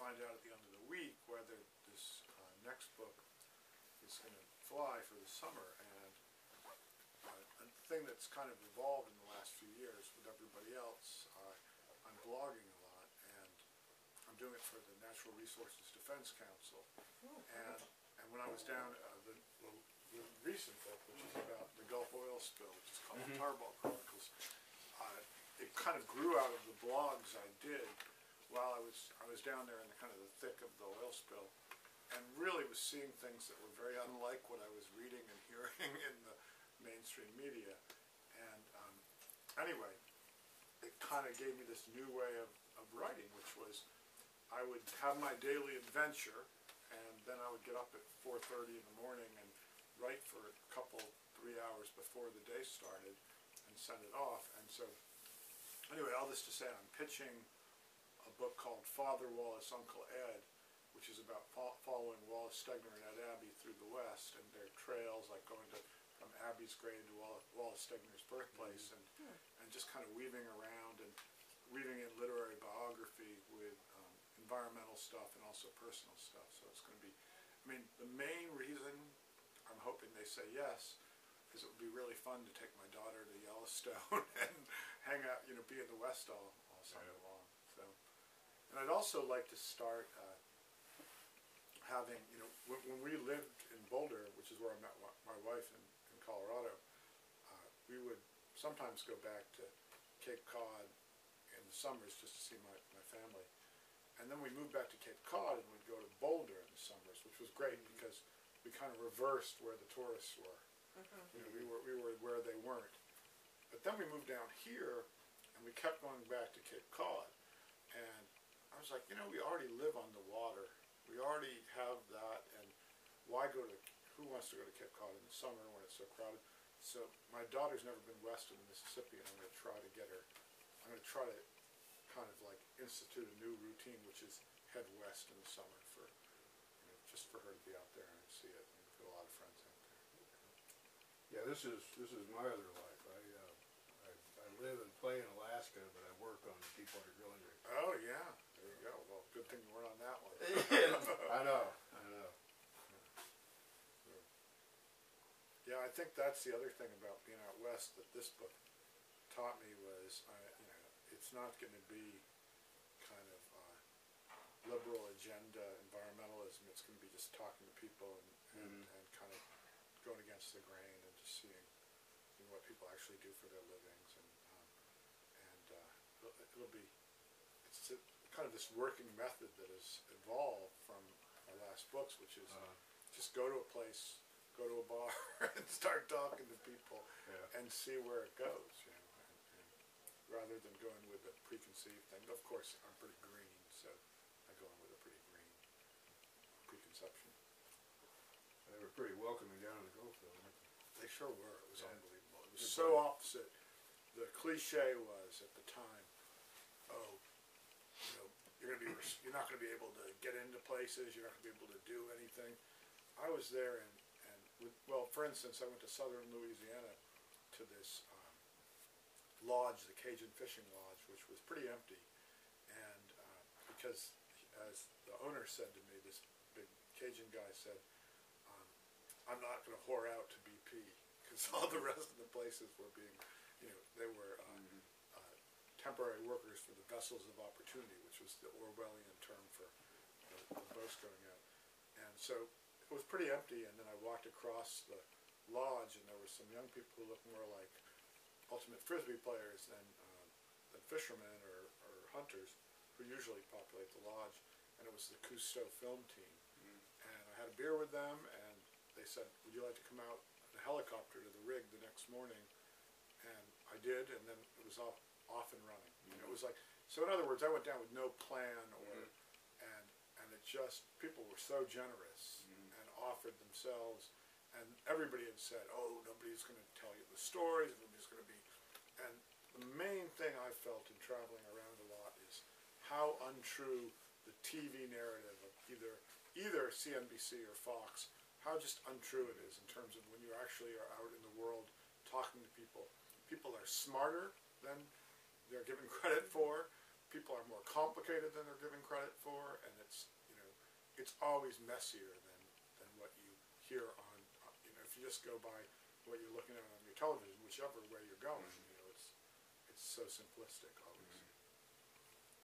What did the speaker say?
find out at the end of the week whether this next book is going to fly for the summer. And a thing that's kind of evolved in the last few years with everybody else, I'm blogging a lot, and I'm doing it for the Natural Resources Defense Council. And when I was down, the recent book, which is about the Gulf oil spill, which is called Tarball Chronicles, it kind of grew out of the blogs I did while I was down there in the kind of the thick of the oil spill, and really was seeing things that were very unlike what I was reading and hearing in the mainstream media. And anyway, it kind of gave me this new way of writing, which was I would have my daily adventure, and then I would get up at 4:30 in the morning and write for a couple, 3 hours before the day started and send it off. And so anyway, all this to say, I'm pitching a book called Father Wallace, Uncle Ed, which is about following Wallace Stegner and Ed Abbey through the West and their trails, like going from Abbey's grave to Wallace Stegner's birthplace, and just kind of weaving around and weaving in literary biography with environmental stuff and also personal stuff. So it's going to be, I mean, the main reason I'm hoping they say yes is it would be really fun to take my daughter to Yellowstone and hang out, you know, be in the West all summer long. So, and I'd also like to start having, you know, when we lived in Boulder, which is where I met my wife in Colorado, we would sometimes go back to Cape Cod in the summers just to see my family. And then we moved back to Cape Cod and we'd go to Boulder in the summers, which was great because we kind of reversed where the tourists were. You know, we were where they weren't. But then we moved down here and we kept going back to Cape Cod. And I was like, you know, we already live on the water. We already have that, and why go to, who wants to go to Cape Cod in the summer when it's so crowded? So my daughter's never been west of the Mississippi, and I'm going to try to get her, I'm going to try to kind of like institute a new routine, which is head west in the summer for, you know, just for her to be out there and see it, and get a lot of friends out there. Yeah, this is my other life. I live and play in Alaska, but I work on the deepwater drilling rig. Oh yeah, there you go. Well, good thing you weren't on that one. I know. Yeah, I think that's the other thing about being out west that this book taught me was, you know, it's not going to be kind of liberal agenda environmentalism. It's going to be just talking to people and kind of going against the grain and just seeing, you know, what people actually do for their livings, and it'll be, it's kind of this working method that has evolved from my last books, which is just go to a place, go to a bar, and start talking to people and see where it goes, you know, and rather than going with a preconceived thing. Of course, I'm pretty green, so I go in with a pretty green preconception. They were pretty welcoming down in the Gulf, though, weren't they? They sure were. It was unbelievable. It was so opposite. The cliche was at the time, oh, you know, you're not going to be able to get into places. You're not going to be able to do anything. I was there, and well, for instance, I went to southern Louisiana to this lodge, the Cajun Fishing Lodge, which was pretty empty, and because, as the owner said to me, this big Cajun guy said, I'm not going to whore out to BP, because all the rest of the places were being, you know, they were temporary workers for the vessels of opportunity, which was the Orwellian term for the boats going out. And so it was pretty empty, and then I walked across the lodge, and there were some young people who looked more like ultimate frisbee players than fishermen or hunters, who usually populate the lodge. And it was the Cousteau film team. And I had a beer with them, and they said, would you like to come out in a helicopter to the rig the next morning? And I did, and then it was off and running. And it was like, so in other words, I went down with no plan, or and it just, people were so generous and offered themselves, and everybody had said, oh, nobody's going to tell you the stories, nobody's going to be, and the main thing I felt in traveling around a lot is how untrue the TV narrative of either CNBC or Fox, how just untrue it is in terms of when you actually are out in the world talking to people. People are smarter than they're given credit for. People are more complicated than they're given credit for, and it's always messier than what you hear on, you know, if you just go by what you're looking at on your television, whichever way you're going, you know, it's so simplistic always.